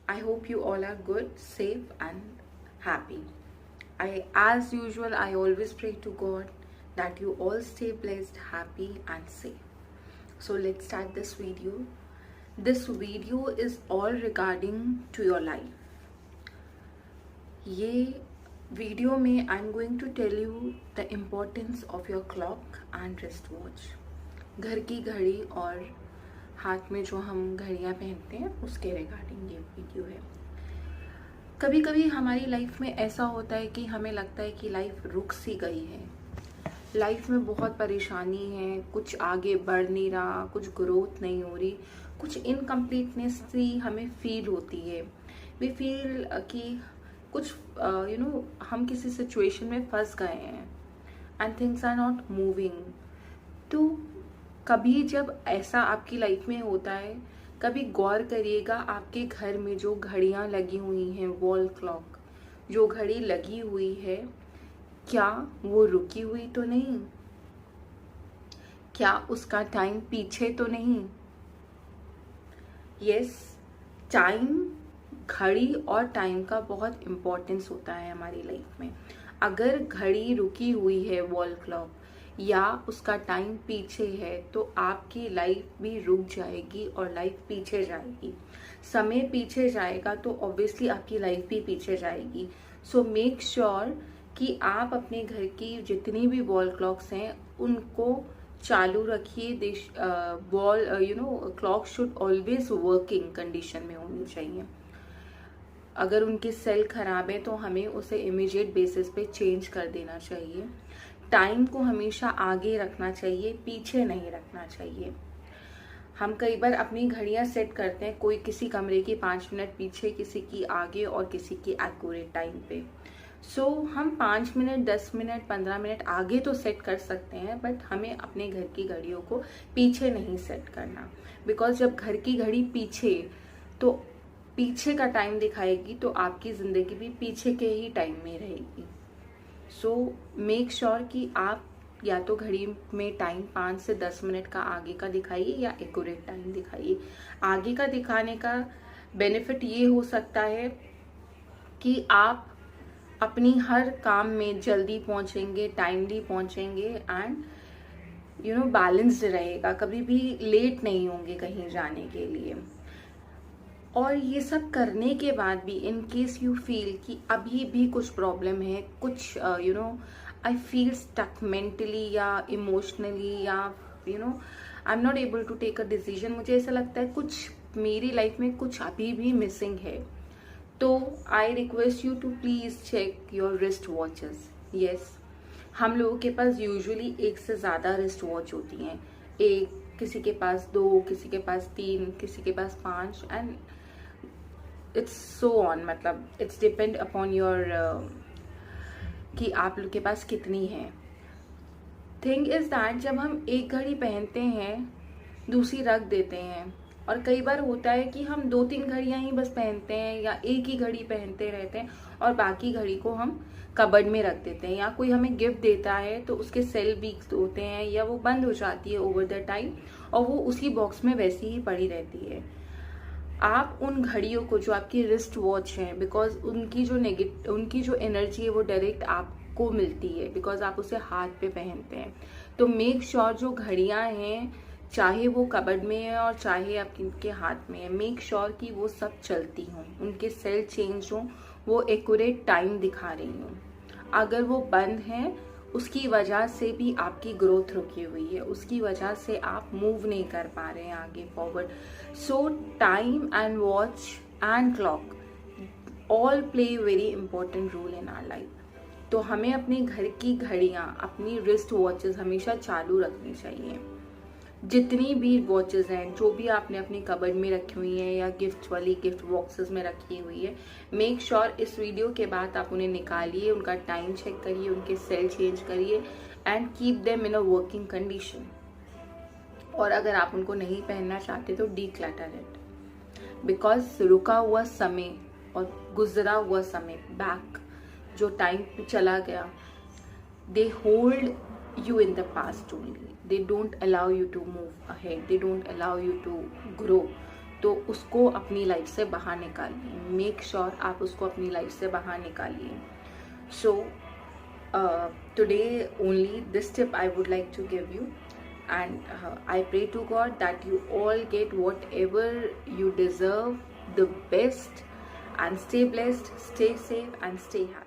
I hope you all are good, safe, and happy. As usual, I always pray to God that you all stay blessed, happy, and safe. So let's start this video. This video is all regarding to your life. ये video में I am going to tell you the importance of your clock and wrist watch. घर की घड़ी और हाथ में जो हम घड़ियाँ पहनते हैं उसके रिगार्डिंग ये वीडियो है. कभी कभी हमारी लाइफ में ऐसा होता है कि हमें लगता है कि लाइफ रुक सी गई है, लाइफ में बहुत परेशानी है, कुछ आगे बढ़ नहीं रहा, कुछ ग्रोथ नहीं हो रही, कुछ इनकम्प्लीटनेस सी हमें फील होती है. वी फील कि कुछ हम किसी सिचुएशन में फंस गए हैं and things are not moving. तो कभी जब ऐसा आपकी लाइफ में होता है, कभी गौर करिएगा आपके घर में जो घड़ियां लगी हुई हैं, वॉल क्लॉक जो घड़ी लगी हुई है, क्या वो रुकी हुई तो नहीं? क्या उसका टाइम पीछे तो नहीं? यस, टाइम, घड़ी और टाइम का बहुत इम्पोर्टेंस होता है हमारी लाइफ में. अगर घड़ी रुकी हुई है, वॉल क्लॉक, या उसका टाइम पीछे है, तो आपकी लाइफ भी रुक जाएगी और लाइफ पीछे जाएगी. समय पीछे जाएगा तो ऑब्वियसली आपकी लाइफ भी पीछे जाएगी. सो मेक श्योर कि आप अपने घर की जितनी भी वॉल क्लॉक्स हैं उनको चालू रखिए. Wall clock should always working condition में होनी चाहिए. अगर उनके सेल खराब है तो हमें उसे इमीडिएट बेसिस पे चेंज कर देना चाहिए. टाइम को हमेशा आगे रखना चाहिए, पीछे नहीं रखना चाहिए. हम कई बार अपनी घड़ियां सेट करते हैं, कोई किसी कमरे की 5 मिनट पीछे, किसी की आगे और किसी की एक्यूरेट टाइम पे. सो हम 5 मिनट, 10 मिनट, 15 मिनट आगे तो सेट कर सकते हैं, बट हमें अपने घर की घड़ियों को पीछे नहीं सेट करना. बिकॉज जब घर की घड़ी पीछे का टाइम दिखाएगी तो आपकी जिंदगी भी पीछे के ही टाइम में रहेगी. सो मेक श्योर कि आप या तो घड़ी में टाइम 5 से 10 मिनट का आगे का दिखाइए या एक्यूरेट टाइम दिखाइए. आगे का दिखाने का बेनिफिट ये हो सकता है कि आप अपनी हर काम में जल्दी पहुंचेंगे, टाइमली पहुंचेंगे एंड बैलेंस्ड रहेगा. कभी भी लेट नहीं होंगे कहीं जाने के लिए. और ये सब करने के बाद भी इन केस यू फील कि अभी भी कुछ प्रॉब्लम है, कुछ आई फील स्टक मेंटली या इमोशनली, या I am not able to take a decision, मुझे ऐसा लगता है कुछ मेरी लाइफ में कुछ अभी भी मिसिंग है, तो I request you to please check your wrist watches. Yes, हम लोगों के पास यूजुअली एक से ज़्यादा रिस्ट वॉच होती हैं. एक, किसी के पास 2, किसी के पास 3, किसी के पास 5 एंड इट्स सो ऑन. मतलब इट्स डिपेंड अपॉन योर कि आप लोग के पास कितनी है. थिंग इज दैट जब हम एक घड़ी पहनते हैं, दूसरी रख देते हैं, और कई बार होता है कि हम 2-3 घड़ियां ही बस पहनते हैं या एक ही घड़ी पहनते रहते हैं और बाकी घड़ी को हम कबर्ड में रख देते हैं. या कोई हमें गिफ्ट देता है तो उसके सेल वीक होते हैं या वो बंद हो जाती है ओवर द टाइम और वो उसी बॉक्स में वैसी ही पड़ी रहती है. आप उन घड़ियों को जो आपकी रिस्ट वॉच है, बिकॉज उनकी जो एनर्जी है वो डायरेक्ट आपको मिलती है, बिकॉज आप उसे हाथ पे पहनते हैं. तो मेक श्योर जो घड़ियां हैं, चाहे वो कबर्ड में है और चाहे आपके हाथ में है, मेक श्योर कि वो सब चलती हों, उनके सेल चेंज हों, वो एक्यूरेट टाइम दिखा रही हों. अगर वो बंद है, उसकी वजह से भी आपकी ग्रोथ रुकी हुई है, उसकी वजह से आप मूव नहीं कर पा रहे हैं आगे forward. So time and watch and clock all play very important role in our life. तो हमें अपने घर की घड़ियां, अपनी रिस्ट वॉचेस हमेशा चालू रखनी चाहिए. जितनी भी वॉचेस हैं, जो भी आपने अपनी कबर्ड में रखी हुई हैं या गिफ्ट बॉक्सेस में रखी हुई है, मेक श्योर इस वीडियो के बाद आप उन्हें निकालिए, उनका टाइम चेक करिए, उनके सेल चेंज करिए and keep them in a working condition. और अगर आप उनको नहीं पहनना चाहते तो डीक्लटर इट, बिकॉज रुका हुआ समय और गुजरा हुआ समय, बैक जो टाइम चला गया, they hold you in the past only. They don't allow you to move ahead. They don't allow you to grow. तो उसको अपनी लाइफ से बाहर निकालिए. मेक श्योर आप उसको अपनी लाइफ से बाहर निकालिए. सो today only this tip I would like to give you, and I pray to God that you all get whatever you deserve, the best, and stay blessed, stay safe, and stay happy.